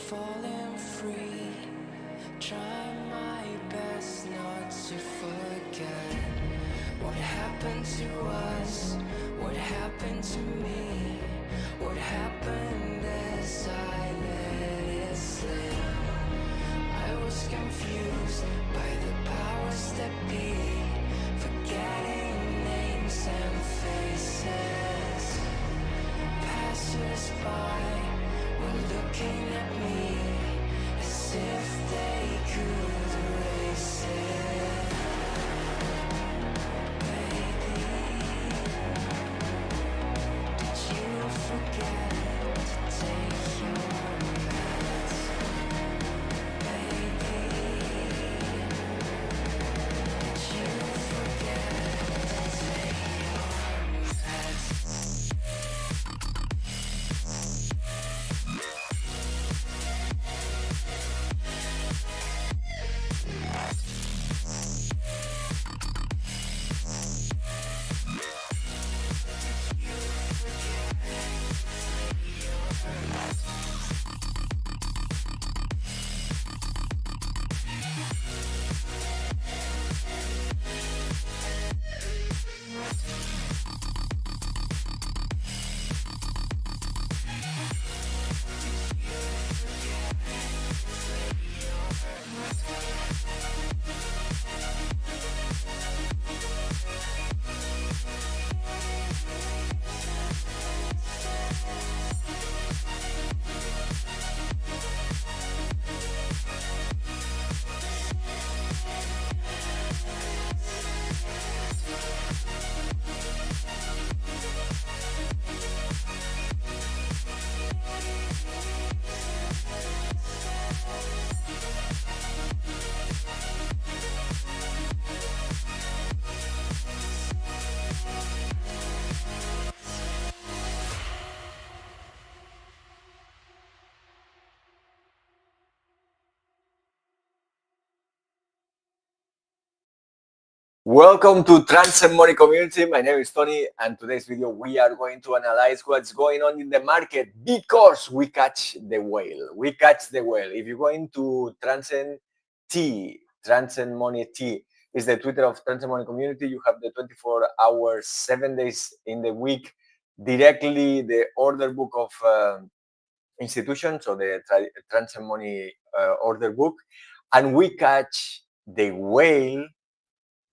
falling free, trying my best not to forget what happened to us, what happened to me, what happened as I let it slip. I was confused by the powers that be, forgetting names and faces. Passers-by were looking at me as if they could erase it. Baby, did you forget to take your meds? Baby, did you forget to take your meds? Welcome to Transcend Money Community. My name is Tony, and today's video we are going to analyze what's going on in the market because we catch the whale. We catch the whale. If you go into Transcend T, Transcend Money T is the Twitter of Transcend Money Community. You have the 24 hours, 7 days in the week, directly the order book of institutions, so the Transcend Money order book, and we catch the whale.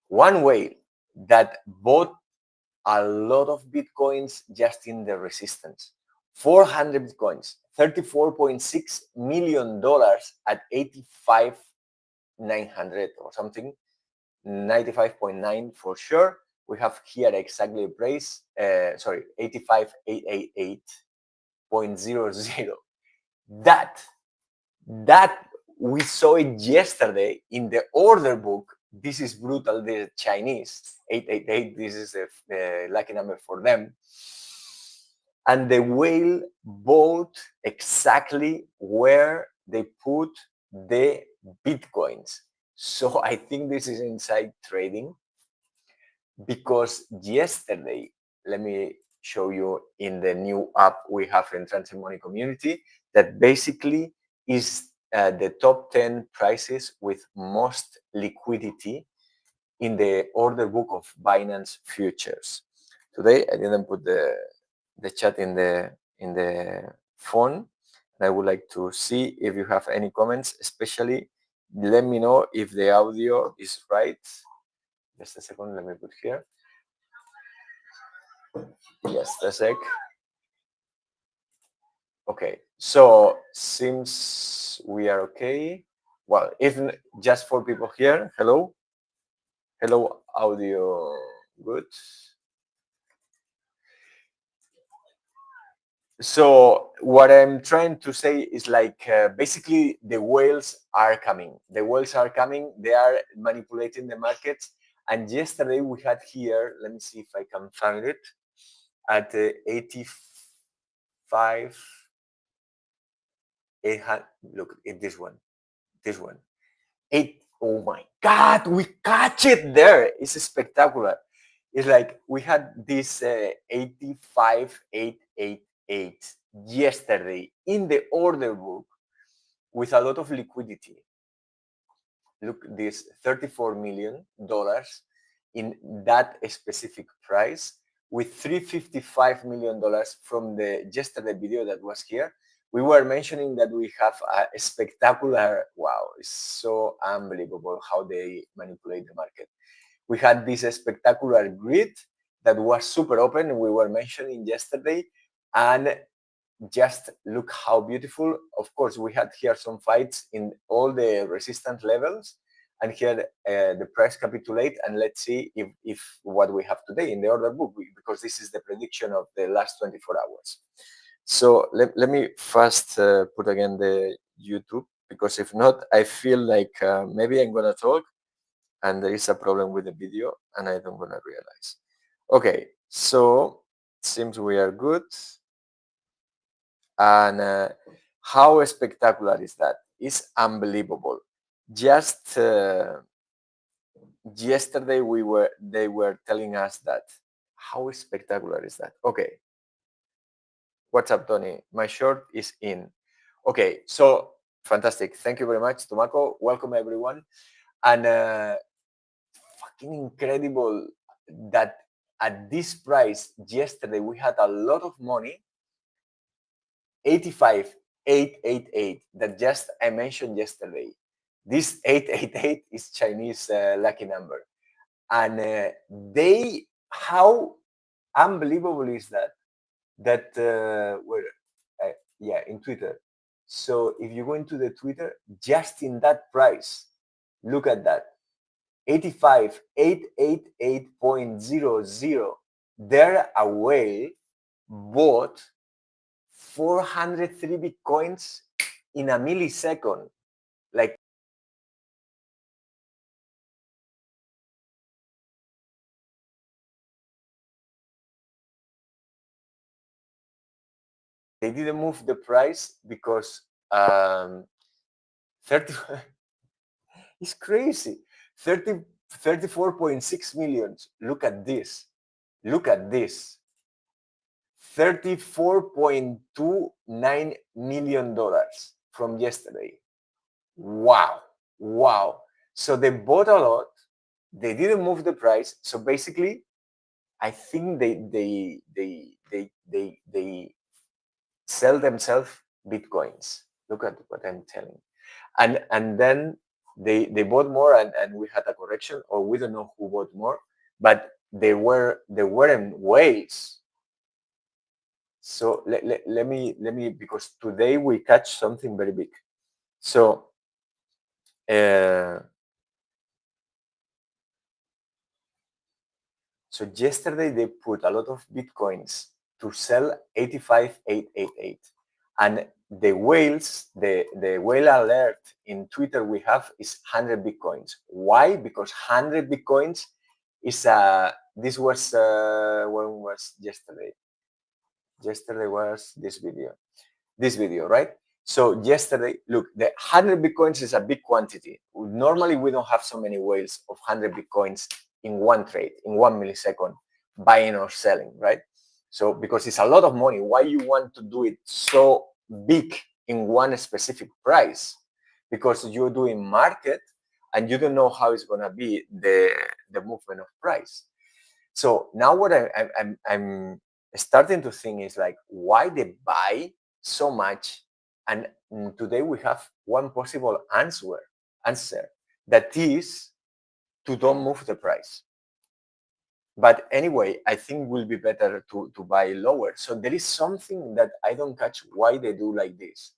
One whale that bought a lot of Bitcoins just in the resistance. 400 Bitcoins, $34.6 million at 85,900 or something, 95.9 for sure. We have here exactly price, 85,888.00. That we saw it yesterday in the order book. This is brutal, the Chinese, 888, this is the lucky number for them. And the whale bought exactly where they put the Bitcoins. So I think this is inside trading, because yesterday, let me show you in the new app we have in Transcend Money Community, that basically is the top 10 prices with most liquidity in the order book of Binance futures. Today I didn't put the chat in the phone. I would like to see if you have any comments, especially let me know if the audio is right. Just a second, let me put here. Yes, a sec. Okay, so seems we are okay. well, even just for people here, hello, audio, good. So what I'm trying to say is like basically the whales are coming. The whales are coming. They are manipulating the markets. And yesterday we had here, let me see if I can find it, at 85, 800. Look at this one, this one. Oh my God, we catch it there. It's spectacular. It's like we had this 85,888 yesterday in the order book with a lot of liquidity. Look, this $34 million in that specific price with $355 million from the yesterday video that was here. We were mentioning that we have a spectacular, wow, it's so unbelievable how they manipulate the market. We had this spectacular grid that was super open. We were mentioning yesterday, and just look how beautiful. Of course, we had here some fights in all the resistance levels, and here the price capitulate, and let's see if what we have today in the order book, because this is the prediction of the last 24 hours. So let me first put again the YouTube, because if not, I feel like maybe I'm gonna talk and there is a problem with the video and I don't gonna realize. Okay, so seems we are good. And how spectacular is that? It's unbelievable. Just yesterday they were telling us that. How spectacular is that? Okay. What's up, Tony? My short is in. Okay, so fantastic. Thank you very much, Tomako. Welcome everyone. And fucking incredible that at this price yesterday we had a lot of money. 85,888 that just I mentioned yesterday. This 888 is Chinese lucky number, and how unbelievable is that? Yeah, in Twitter. So if you go into the Twitter, just in that price, look at that, 85,888.00. There a whale bought 403 Bitcoins in a millisecond. Like, they didn't move the price because 30, it's crazy. 34.6 million. Look at this. Look at this. $34.29 million from yesterday. Wow. Wow. So they bought a lot. They didn't move the price. So basically, I think they sell themselves Bitcoins. Look at what I'm telling. And then they bought more, and we had a correction, or we don't know who bought more, but they weren't whales. So let me, because today we catch something very big. So so yesterday they put a lot of Bitcoins to sell 85,888, and the whales, the whale alert in Twitter we have is 100 Bitcoins. Why? Because 100 Bitcoins is this was when was yesterday? Yesterday was this video, right? So yesterday, look, the 100 Bitcoins is a big quantity. Normally we don't have so many whales of 100 Bitcoins in one trade, in 1 millisecond, buying or selling, right? So because it's a lot of money, why you want to do it so big in one specific price? Because you're doing market and you don't know how it's gonna be the movement of price. So now what I'm starting to think is like, why they buy so much? And today we have one possible answer that is to don't move the price. But anyway, I think it will be better to buy lower. So there is something that I don't catch why they do like this.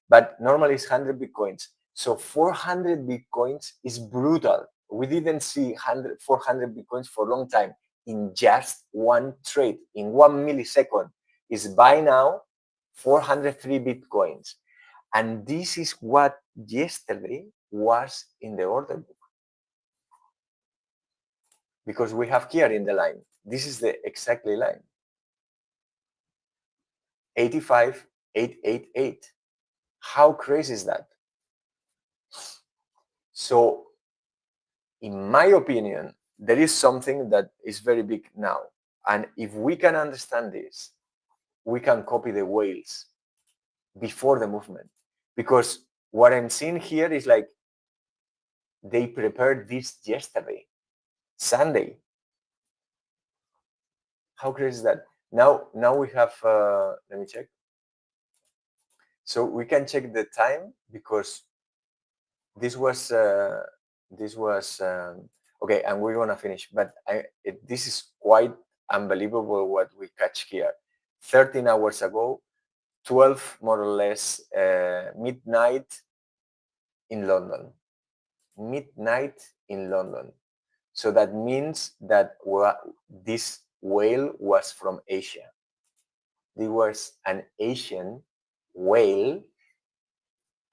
But normally it's 100 Bitcoins. So 400 Bitcoins is brutal. We didn't see 400 Bitcoins for a long time in just one trade, in 1 millisecond. Is buy now 403 Bitcoins. And this is what yesterday was in the order book. Because we have here in the line, this is the exactly line. 85,888. How crazy is that? So, in my opinion, there is something that is very big now. And if we can understand this, we can copy the whales before the movement. Because what I'm seeing here is like they prepared this yesterday, Sunday. How crazy is that? Now we have, let me check. So we can check the time because this was okay, and we're gonna finish. But this is quite unbelievable what we catch here. 13 hours ago, 12 more or less midnight in London. Midnight in London. So that means that this whale was from Asia. There was an Asian whale,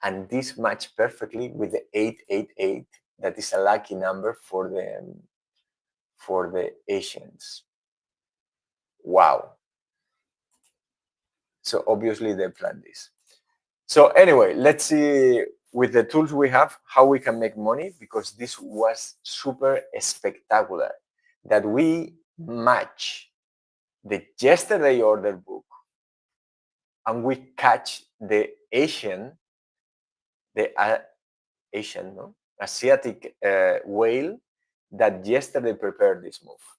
and this matched perfectly with the 888. That is a lucky number for the Asians. Wow. So obviously they planned this. So anyway, let's see with the tools we have how we can make money, because this was super spectacular that we match the yesterday order book and we catch the Asian, Asiatic whale that yesterday prepared this move,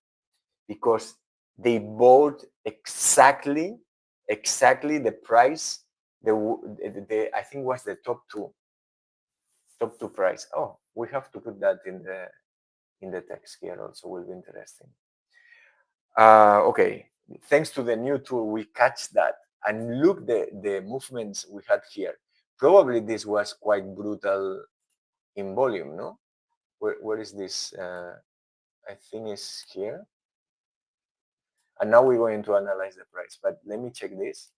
because they bought exactly the price. The I think was the top two price. Oh, we have to put that in the text here also, will be interesting. Okay, thanks to the new tool, we catch that, and look the movements we had here. Probably this was quite brutal in volume, no? Where is this? I think it's here. And now we're going to analyze the price, but let me check this.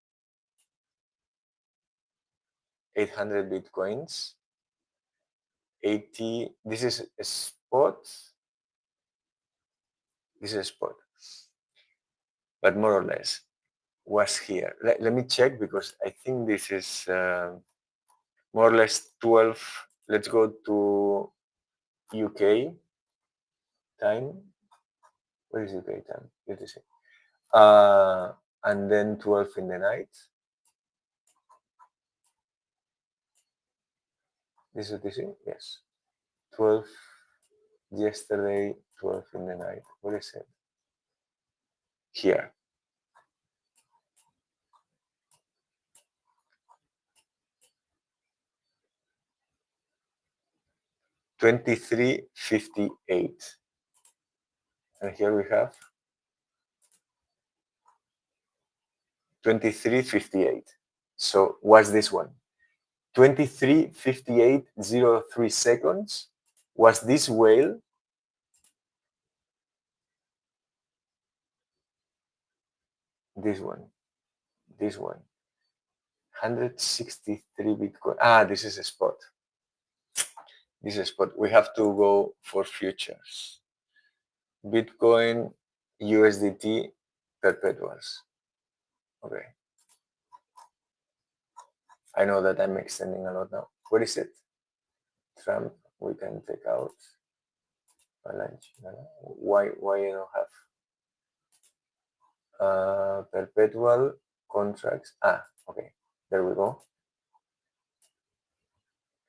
800 Bitcoins, 80, this is a spot. This is a spot, but more or less was here. Let me check, because I think this is more or less 12. Let's go to UK time. Where is UK time? UTC. And then 12 in the night. This is UTC? Yes. 12 yesterday, 12 in the night. Where is it? Here. $23.58. And here we have 23.58. So what's this one? 23.5803 seconds was this whale. This one. 163 Bitcoin. This is a spot. This is a spot. We have to go for futures. Bitcoin, USDT, perpetuals. Okay. I know that I'm extending a lot now. What is it? Trump, we can take out. Why you don't have perpetual contracts? Okay. There we go.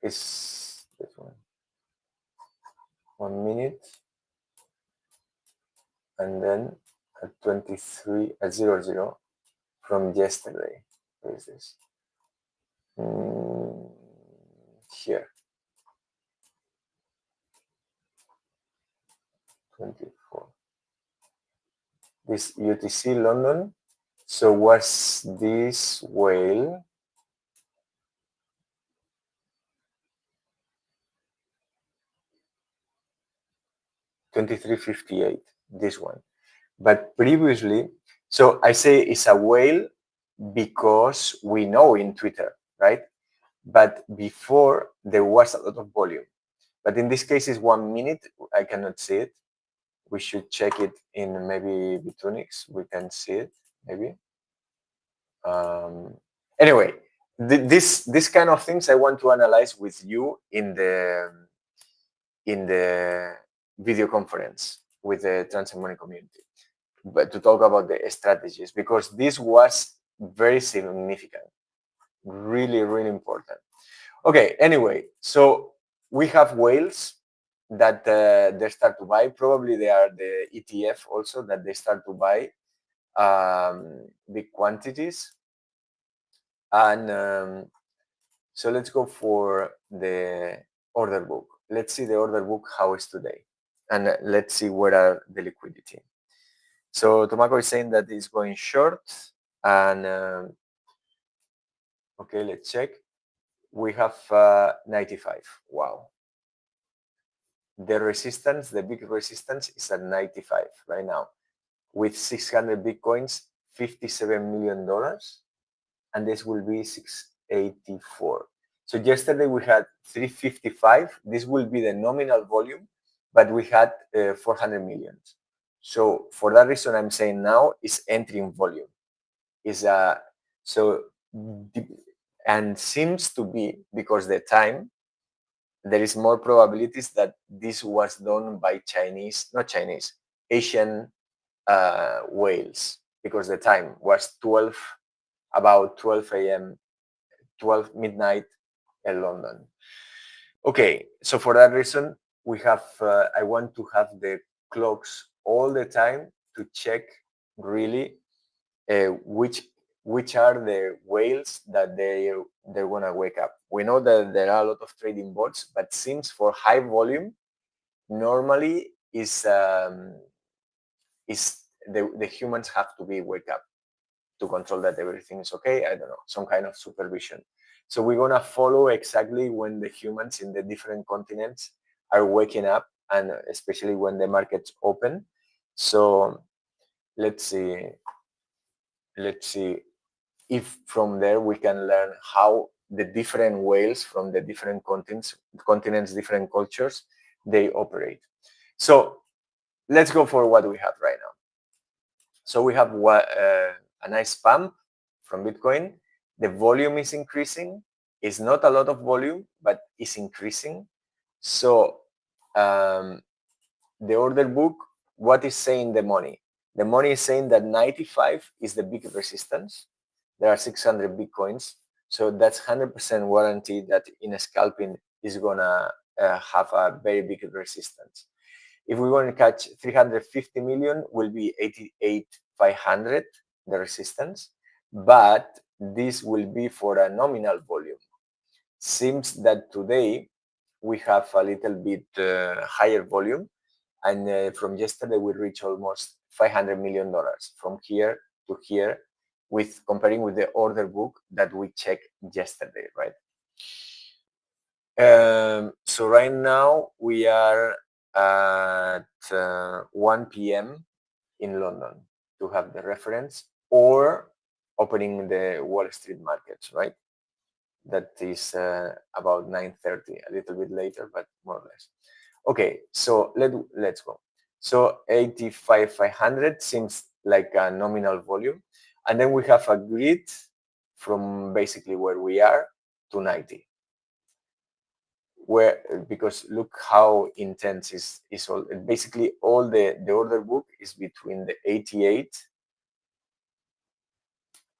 It's this one. 1 minute. And then at 23 at 00 from yesterday. Where is this? Here. 24. This UTC London. So what's this whale? 23.58, this one. But previously, so I say it's a whale because we know in Twitter, right? But before there was a lot of volume. But in this case, it's 1 minute. I cannot see it. We should check it in maybe Bitunix. We can see it maybe. Anyway, this kind of things I want to analyze with you in the video conference with the Transfer Money community, but to talk about the strategies, because this was very significant, really, really important. Okay, anyway, so we have whales that they start to buy. Probably they are the ETF also that they start to buy big quantities. And so let's go for the order book. Let's see the order book how is today, and let's see what are the liquidity. So Tomako is saying that it's going short, and okay, let's check. We have 95. Wow. The resistance, the big resistance is at 95 right now, with 600 Bitcoins, $57 million, and this will be 684. So yesterday we had 355. This will be the nominal volume, but we had 400 million. So for that reason, I'm saying now is entering volume. Is so, and seems to be because the time, there is more probabilities that this was done by Asian whales, because the time was about 12 a.m., 12 midnight in London. Okay, so for that reason, we have, I want to have the clocks all the time to check really which are the whales that they're gonna wake up. We know that there are a lot of trading bots, but seems for high volume, normally is the humans have to be wake up to control that everything is okay. I don't know, some kind of supervision. So we're gonna follow exactly when the humans in the different continents are waking up, and especially when the markets open. So let's see if from there we can learn how the different whales from the different continents, different cultures, they operate. So let's go for what we have right now. So we have a nice pump from Bitcoin. The volume is increasing. It's not a lot of volume, but it's increasing. So the order book, what is saying the money? The money is saying that 95 is the big resistance. There are 600 Bitcoins. So that's 100% warranty that in a scalping is gonna have a very big resistance. If we want to catch 350 million, will be 88,500, the resistance, but this will be for a nominal volume. Seems that today we have a little bit higher volume, and from yesterday we reached almost $500 million from here to here, with comparing with the order book that we checked yesterday, right? So right now we are at 1 p.m. in London to have the reference, or opening the Wall Street markets, right? That is about 9:30, a little bit later, but more or less. Okay, so let's go. So 85,500 seems like a nominal volume, and then we have a grid from basically where we are to 90. Where, because look how intense is all, basically all the order book is between the 88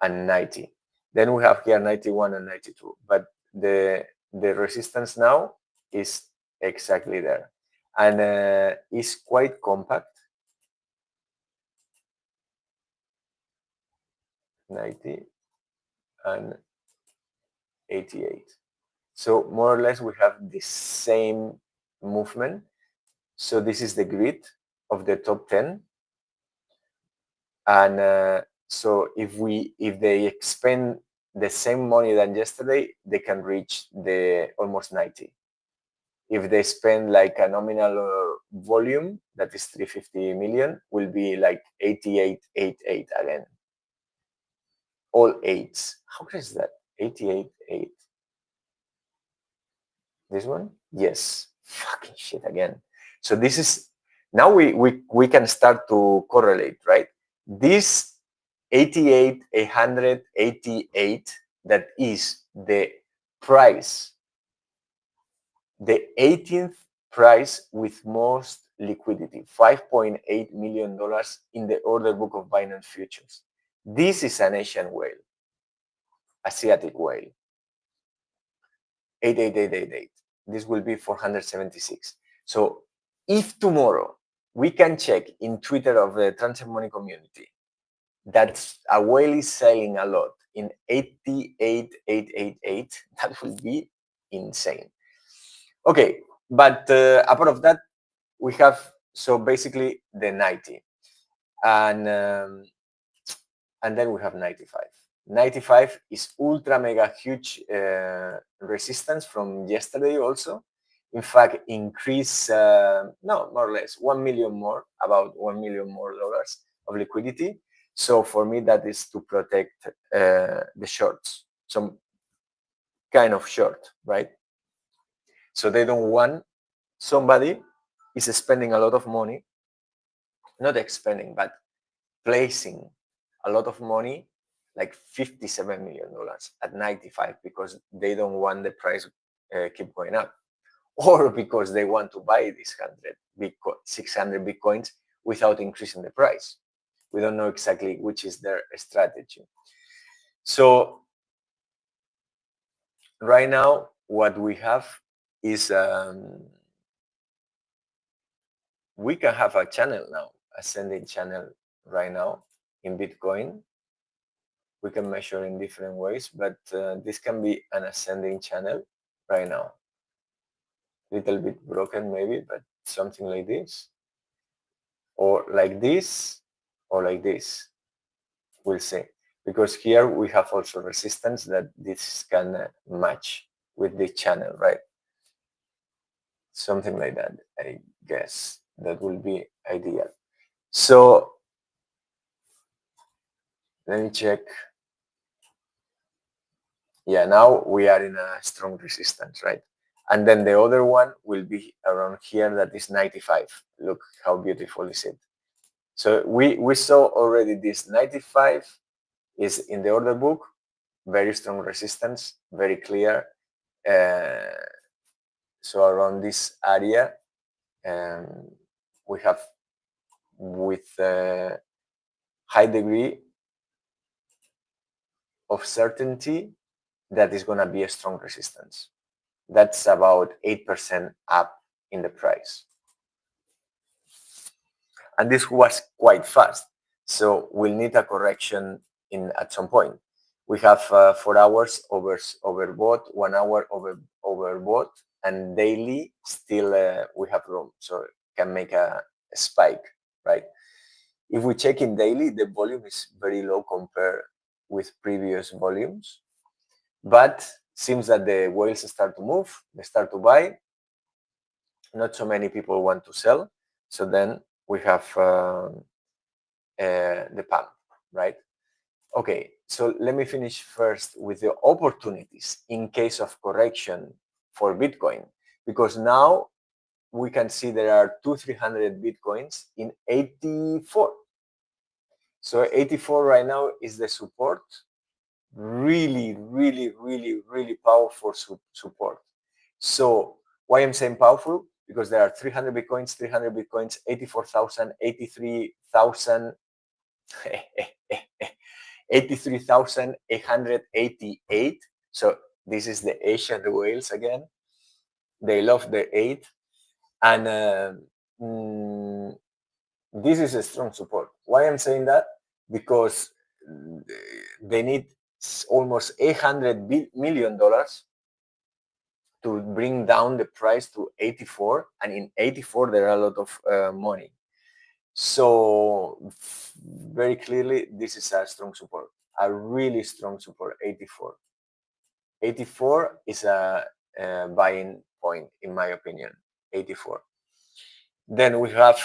and 90. Then we have here 91 and 92, but the resistance now is exactly there, and is quite compact. 90 and 88. So more or less we have the same movement. So this is the grid of the top 10, and so if they spend the same money than yesterday, they can reach the almost 90. If they spend like a nominal volume, that is 350 million, will be like 8888 again. All eights. How is that? 88.8. This one? Yes. Fucking shit again. So this is, now we can start to correlate, right? This 88,888, that is the price, the 18th price with most liquidity, $5.8 million in the order book of Binance Futures. This is an Asian whale, Asiatic whale. 88888. This will be 476. So if tomorrow we can check in Twitter of the transfer money community that a whale is selling a lot in 88,888, that will be insane. Okay, but apart of that, we have, so basically the 90, and then we have 95. 95 is ultra mega huge resistance from yesterday also. In fact, increase, no, more or less 1 million more, about $1 million more of liquidity. So for me, that is to protect the shorts, some kind of short, right? So they don't want somebody is spending a lot of money, not expending, but placing a lot of money, like $57 million at 95, because they don't want the price keep going up, or because they want to buy these 600 Bitcoins without increasing the price. We don't know exactly which is their strategy. So right now, what we have is we can have a channel now, ascending channel right now in Bitcoin. We can measure in different ways, but this can be an ascending channel right now. Little bit broken maybe, but something like this, or like this, or like this. We'll see. Because here we have also resistance that this can match with the channel, right? Something like that, I guess. That will be ideal. So let me check. Yeah, now we are in a strong resistance, right? And then the other one will be around here, that is 95. Look how beautiful is it. So we saw already this 95 is in the order book, very strong resistance, very clear. So around this area, we have with a high degree of certainty that is going to be a strong resistance. That's about 8% up in the price. And this was quite fast. So we'll need a correction at some point. We have 4 hours overbought, 1 hour overbought, and daily still we have room. So it can make a spike, right? If we check in daily, the volume is very low compared with previous volumes, but seems that the whales start to move, they start to buy. Not so many people want to sell. So then we have the pump, right? Okay, so let me finish first with the opportunities in case of correction for Bitcoin, because now we can see there are 200-300 Bitcoins in 84. So 84 right now is the support. Really, really, really, really powerful support. So why I'm saying powerful? Because there are 300 Bitcoins, 84,000, 83,000, 83,888. So this is the Asian whales again. They love the 8. And this is a strong support. Why I'm saying that? Because they need almost $800 million to bring down the price to 84. And in 84, there are a lot of money. So very clearly, this is a strong support, a really strong support, 84. 84 is a buying point, in my opinion, 84. Then we have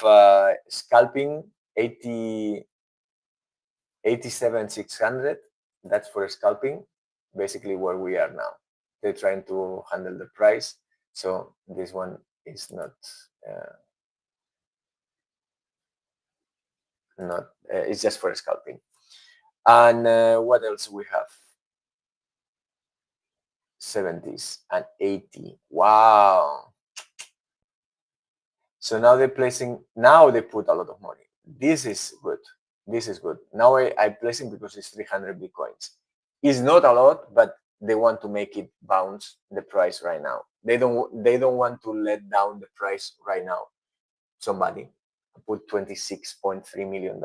scalping 87,600. That's for scalping, basically where we are now. They're trying to handle the price, so this one is not it's just for scalping. And what else we have? 70s and 80. Wow. So now they're placing, now they put a lot of money. This is good. This is good. Now I'm placing because it's 300 Bitcoins. It's not a lot, but they want to make it bounce the price right now. They don't want to let down the price right now. Somebody put $26.3 million.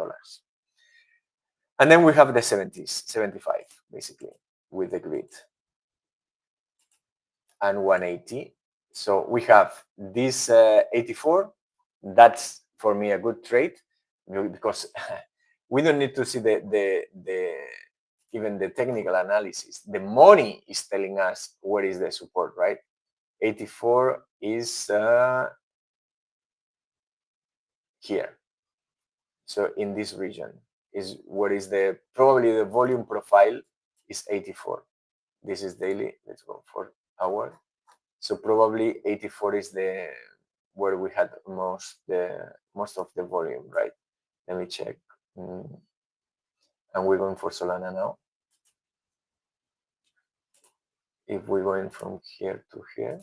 And then we have the 70s, 75, basically, with the grid. And 180. So we have this 84. That's for me a good trade because we don't need to see the even the technical analysis. The money is telling us where is the support, right? 84 is here. So in this region is what is the probably the volume profile is 84. This is daily. Let's go for hour. So probably 84 is the where we had most of the volume, right? Let me check. And we're going for Solana now. If we're going from here to here,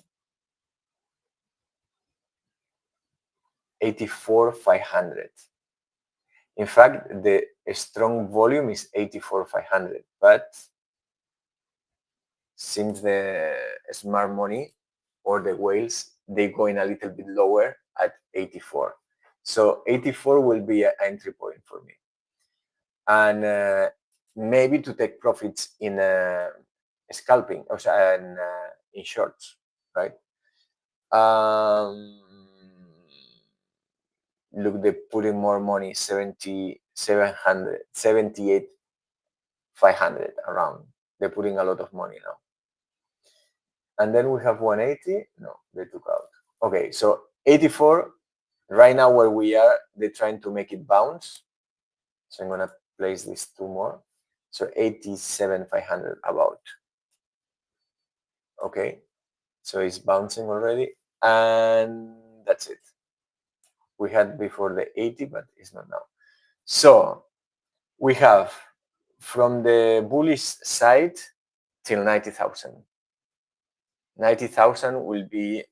84,500. In fact, the strong volume is 84,500, but since the smart money or the whales, they're going a little bit lower at 84. So 84 will be an entry point for me. And maybe to take profits in scalping or in shorts, right? Look, they're putting more money, 7,700, 78,500 around. They're putting a lot of money now. And then we have 180. No, they took out. Okay, so 84, right now where we are, they're trying to make it bounce. So I'm gonna place these two more. So 87,500 about. Okay, so it's bouncing already, and that's it. We had before the 80, but it's not now. So we have from the bullish side till 90,000. 90,000 will be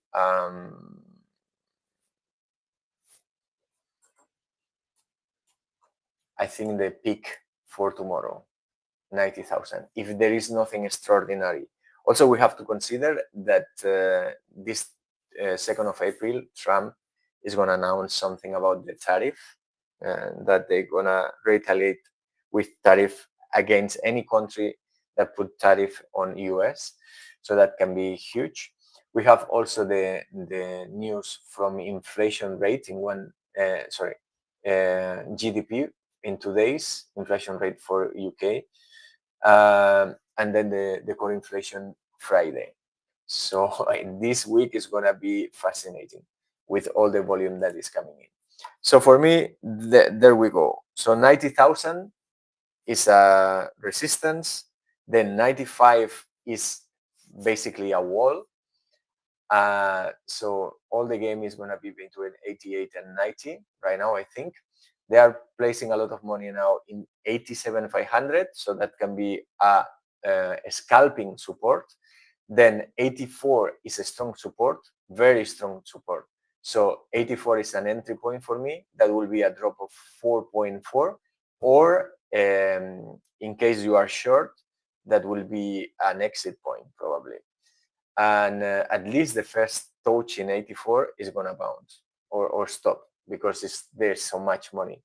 I think the peak for tomorrow, 90,000, if there is nothing extraordinary. Also, we have to consider that this 2nd of April, Trump is going to announce something about the tariff, that they're going to retaliate with tariff against any country that put tariff on US. So that can be huge. We have also the news from inflation rate in GDP in today's inflation rate for UK, and then the core inflation Friday. So this week is going to be fascinating with all the volume that is coming in. So for me, there we go. So 90,000 is a resistance. Then 95 is basically a wall. So all the game is going to be between 88 and 90 right now, I think. They are placing a lot of money now in 87,500, so that can be a scalping support. Then 84 is a strong support, very strong support. So 84 is an entry point for me. That will be a drop of 4.4, or in case you are short, that will be an exit point probably. And at least the first touch in 84 is going to bounce or stop because there's so much money.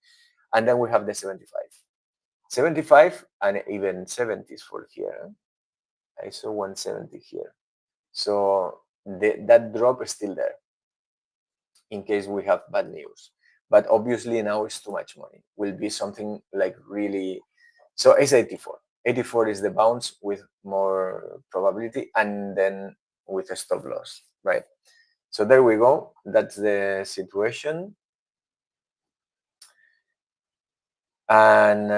And then we have the 75 and even 70s for here. I saw 170 here. So that drop is still there in case we have bad news. But obviously now it's too much money. Will be something like really. So it's 84. 84 is the bounce with more probability, and then with a stop loss, right? So there we go. That's the situation. And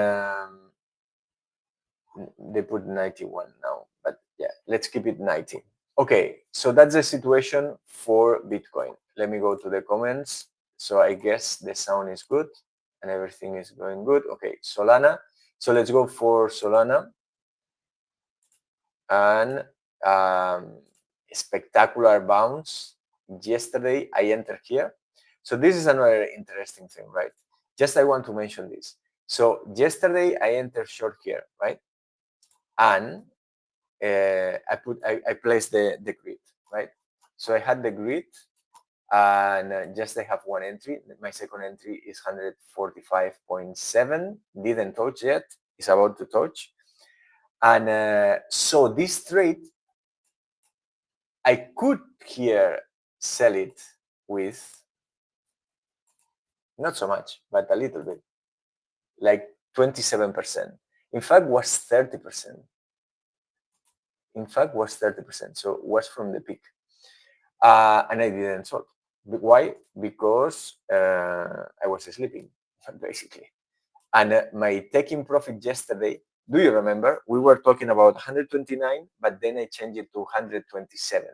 they put 91 now, but yeah, let's keep it 90. Okay, so that's the situation for Bitcoin. Let me go to the comments. So I guess the sound is good and everything is going good. Okay, Solana. So let's go for Solana. And spectacular bounce. Yesterday I entered here. So this is another interesting thing, right? Just I want to mention this. So yesterday I entered short here, right? And I placed the grid, right? So I had the grid and just I have one entry. My second entry is 145.7. Didn't touch yet. It's about to touch. And so this trade, I could here sell it with not so much, but a little bit, like 27%. In fact, was 30%. In fact, was 30%. So it was from the peak. And I didn't sold. Why? Because I was sleeping, basically. And my taking profit yesterday, do you remember? We were talking about 129, but then I changed it to 127.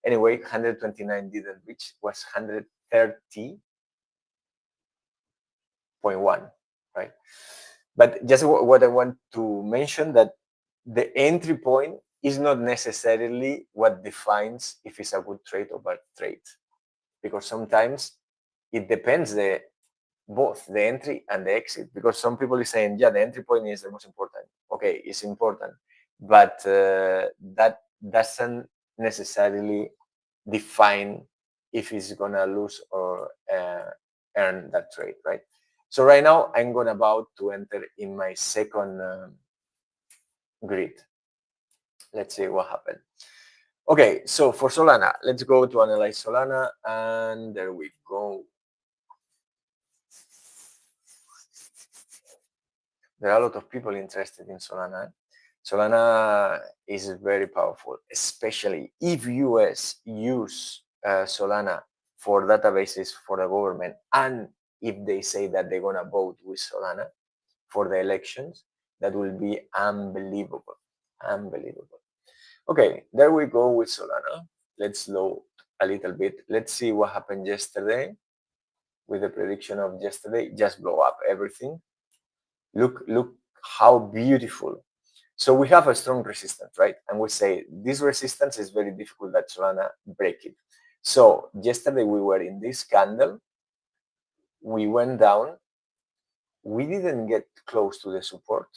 Anyway, 129 didn't reach, was 130.1, right? But just what I want to mention, that the entry point is not necessarily what defines if it's a good trade or bad trade, because sometimes it depends both the entry and the exit, because some people is saying, yeah, the entry point is the most important. Okay, it's important, but that doesn't necessarily define if it's gonna lose or earn that trade, right? So right now I'm going about to enter in my second grid. Let's see what happened. Okay, so for Solana, let's go to analyze Solana, and there we go. There are a lot of people interested in Solana. Solana is very powerful, especially if US use Solana for databases for the government, and if they say that they're gonna vote with Solana for the elections, that will be unbelievable, unbelievable. Okay, there we go with Solana. Let's load a little bit. Let's see what happened yesterday with the prediction of yesterday. Just blow up everything. Look how beautiful. So we have a strong resistance, right? And we say this resistance is very difficult that Solana break it. So yesterday we were in this candle. We went down. We didn't get close to the support.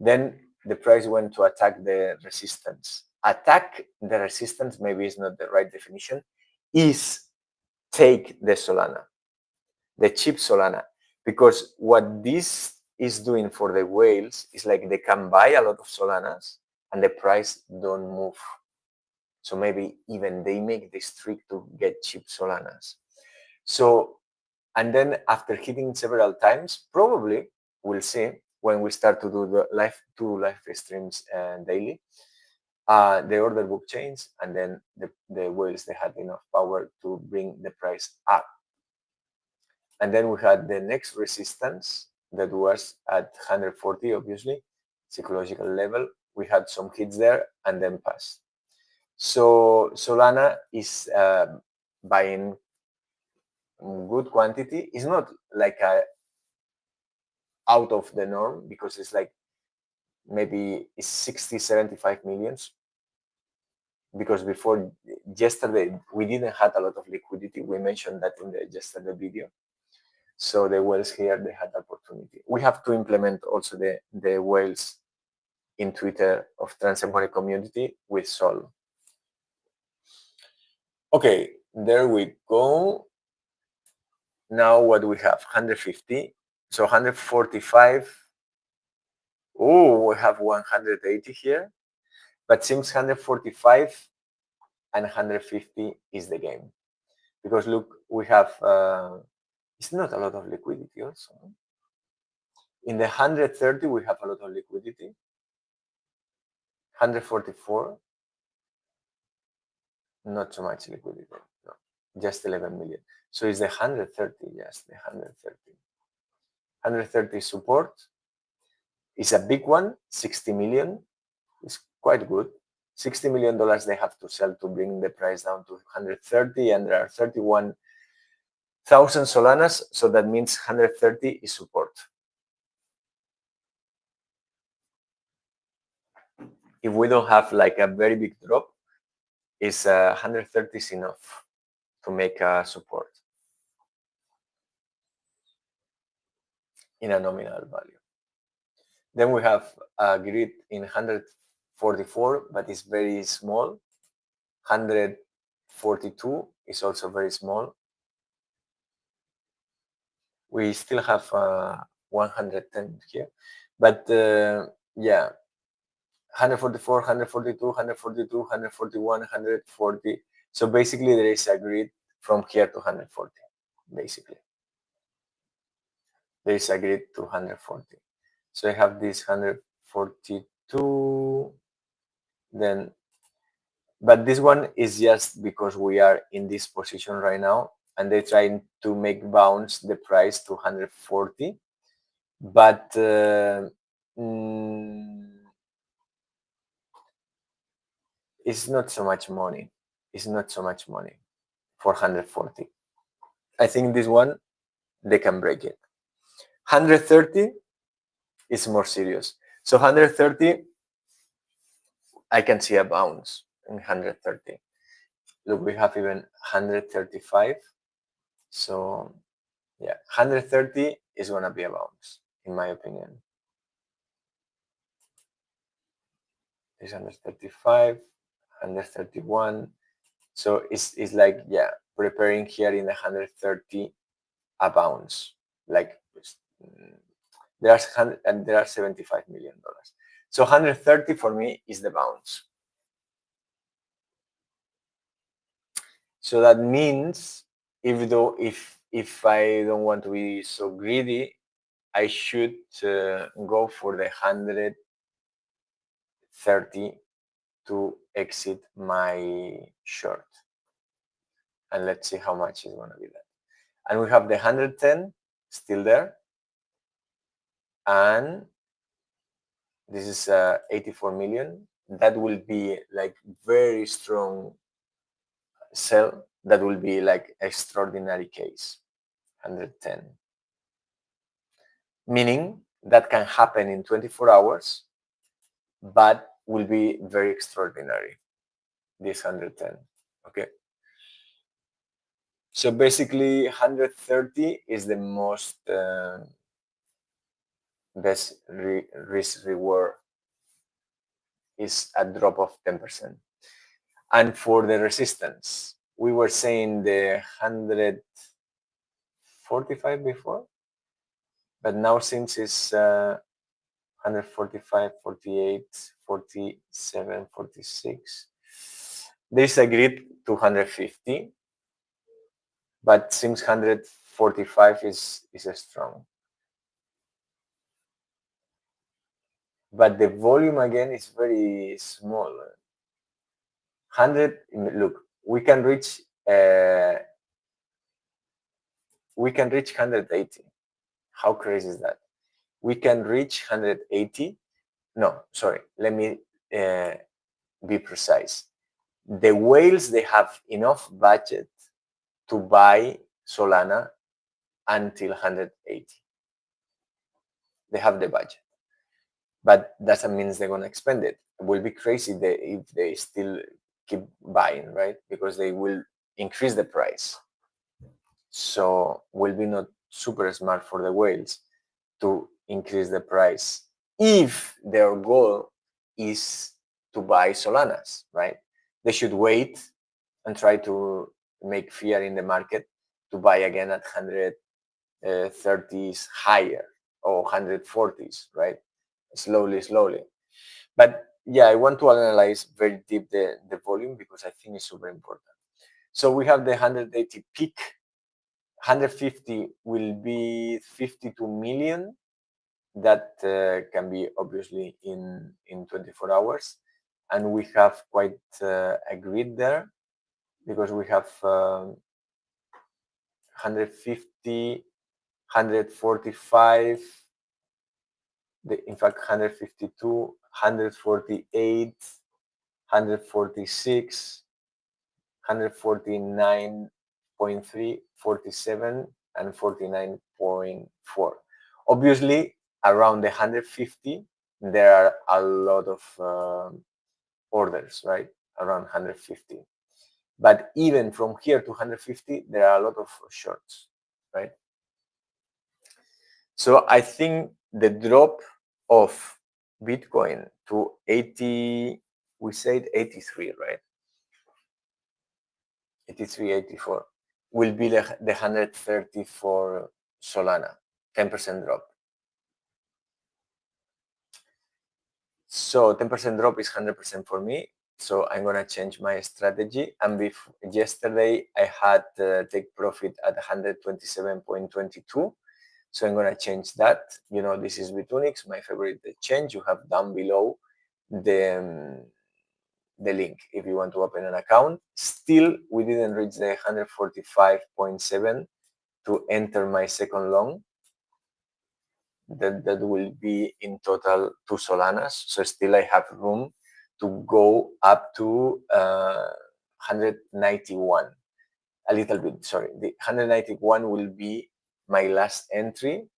Then the price went to attack the resistance. Attack the resistance maybe is not the right definition, is take the Solana, the cheap Solana. Because what this is doing for the whales is like they can buy a lot of Solanas and the price don't move. So maybe even they make this trick to get cheap Solanas. So, and then after hitting several times, probably we'll see when we start to do the live streams daily, the order book changed, and then the whales, they had enough power to bring the price up. And then we had the next resistance that was at 140, obviously, psychological level. We had some hits there and then passed. So Solana is buying good quantity. It's not like a out of the norm, because it's like maybe it's 60, 75 millions. Because before yesterday, we didn't have a lot of liquidity. We mentioned that in the yesterday video. So the whales here, they had opportunity. We have to implement also the whales in Twitter of Transmoney community with Sol. Okay, there we go. Now what do we have? 150. So 145. Oh, we have 180 here. But seems 145 and 150 is the game. Because look, we have, it's not a lot of liquidity also. In the 130, we have a lot of liquidity. 144, not so much liquidity. No. just 11 million. So it's the 130, just the 130. 130 support is a big one, 60 million is quite good. $60 million they have to sell to bring the price down to 130, and there are 31,000 Solanas, so that means 130 is support. If we don't have like a very big drop, is 130 is enough to make a support in a nominal value. Then we have a grid in 144, but it's very small. 142 is also very small. We still have 110 here, but yeah, 144, 142, 142, 141, 140. So basically there is a grid from here to 140, basically. There is a grid to 140. So I have this 142, then, but this one is just because we are in this position right now, and they're trying to make bounce the price to 140, but it's not so much money. It's not so much money for 140. I think this one, they can break it. 130 is more serious. So 130, I can see a bounce in 130. Look, we have even 135. So yeah, 130 is going to be a bounce, in my opinion. It's 135, 131. So it's like, yeah, preparing here in the 130 a bounce. Like there are $75 million. So 130 for me is the bounce. So that means if I don't want to be so greedy, I should go for the 130 to exit my short. And let's see how much is going to be that. And we have the 110 still there. And this is 84 million. That will be like very strong sell. That will be like extraordinary case. 110. Meaning that can happen in 24 hours, but will be very extraordinary. This 110. Okay. So basically 130 is the most best risk reward, is a drop of 10%. And for the resistance, we were saying the 145 before, but now since it's 145, 48, 47, 46, there's a grid to 150, but since 145 is strong. But the volume again is very small. 100, look, we can reach 180. How crazy is that? We can reach 180. No, sorry, let me be precise. The whales, they have enough budget to buy Solana until 180. They have the budget, but doesn't mean they're going to expend it. It will be crazy if they still keep buying, right? Because they will increase the price. So will be not super smart for the whales to increase the price if their goal is to buy Solanas, right? They should wait and try to make fear in the market to buy again at 130s higher or 140s, right? Slowly. But yeah, I want to analyze very deep the volume because I think it's super important. So we have the 180 peak. 150 will be 52 million. That can be obviously in 24 hours. And we have quite a grid there because we have 150, 145, in fact 152, 148, 146, 149.3, 47, and 49.4. Obviously, around the 150, there are a lot of orders, right? Around 150. But even from here to 150, there are a lot of shorts, right? So I think the drop of Bitcoin to 80, we said 83, right? 83, 84 will be the 130 for Solana, 10% drop. So 10% drop is 100% for me. So I'm gonna change my strategy. And yesterday I had take profit at 127.22. So I'm gonna change that. You know, this is Bitunix, my favorite exchange. You have down below the link if you want to open an account. Still, we didn't reach the 145.7 to enter my second long. That will be in total 2 Solanas. So still I have room to go up to 191. A little bit, sorry. The 191 will be my last entry.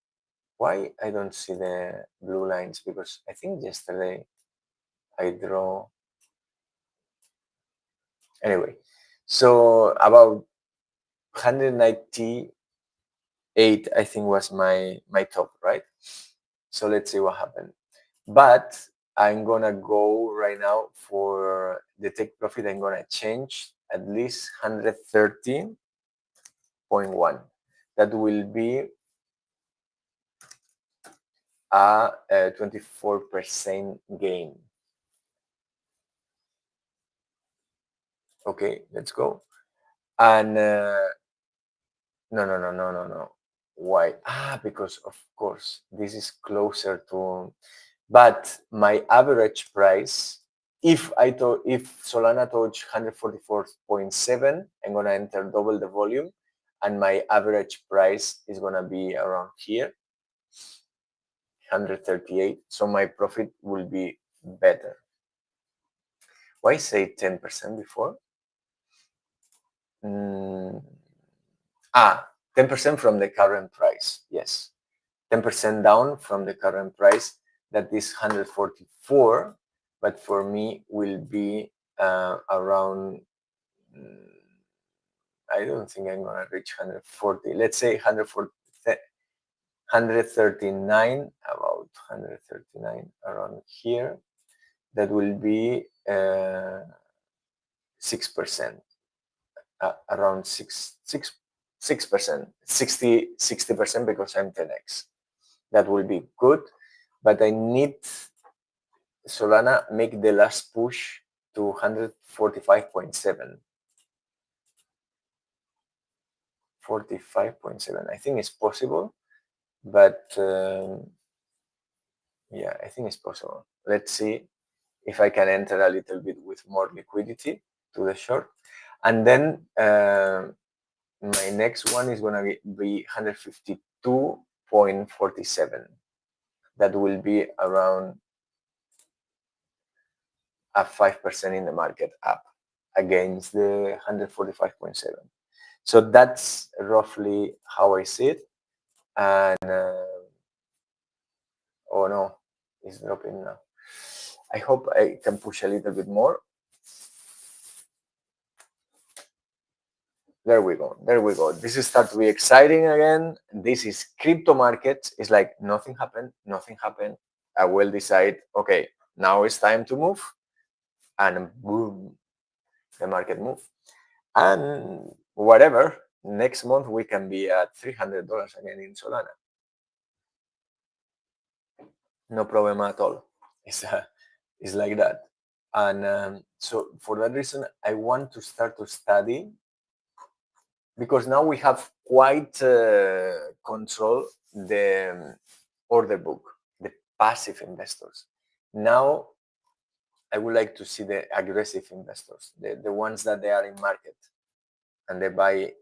Why I don't see the blue lines? Because I think yesterday I draw. Anyway, so about 198, I think was my top, right? So let's see what happened. But I'm gonna go right now for the take profit. I'm gonna change at least 113.1. That will be a 24% gain. Okay, let's go. And no. Why? Because of course this is closer to, but my average price, if Solana touch 144.7, I'm gonna enter double the volume, and my average price is gonna be around here, 138. So my profit will be better. Why say 10% before? 10% from the current price. Yes, 10% down from the current price. That is 144, but for me will be around. I don't think I'm gonna reach 140. Let's say 139, about 139 around here. That will be 6%. Around 6%, 60% because I'm 10x. That will be good, but I need Solana make the last push to 145.7. 45.7. I think it's possible, but yeah, I think it's possible. Let's see if I can enter a little bit with more liquidity to the short. And then my next one is going to be 152.47. That will be around a 5% in the market up against the 145.7. So that's roughly how I see it. And oh no, it's dropping now. I hope I can push a little bit more. There we go. This is start to be exciting again. This is crypto markets. It's like nothing happened. I will decide, okay, now it's time to move. And boom, the market move. And whatever, next month we can be at $300 again in Solana. No problem at all. It's like that. And so for that reason, I want to start to study, because now we have quite control the order book, the passive investors. Now I would like to see the aggressive investors, the ones that they are in market and they buy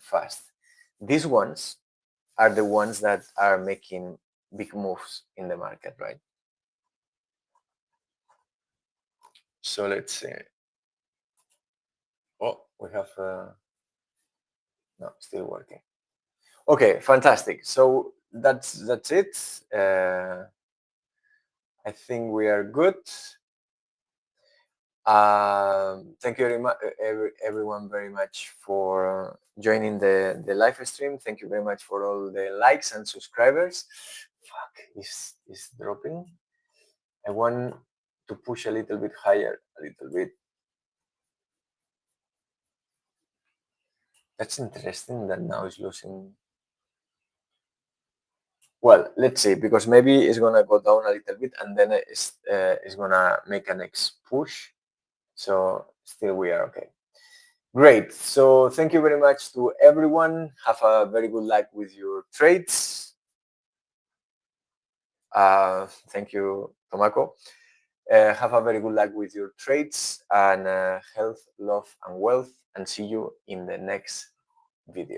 fast. These ones are the ones that are making big moves in the market, right? So let's see. Oh, we have no, still working. Okay, fantastic. So that's it. I think we are good. Thank you very much, everyone, very much for joining the live stream. Thank you very much for all the likes and subscribers. Fuck, is dropping. I want to push a little bit higher, a little bit. That's interesting that now it's losing. Well, let's see, because maybe it's gonna go down a little bit and then it's gonna make a next push. So still we are okay. Great. So thank you very much to everyone. Have a very good luck with your trades. Thank you, Tomako. Have a very good luck with your trades and health, love, and wealth. And see you in the next video.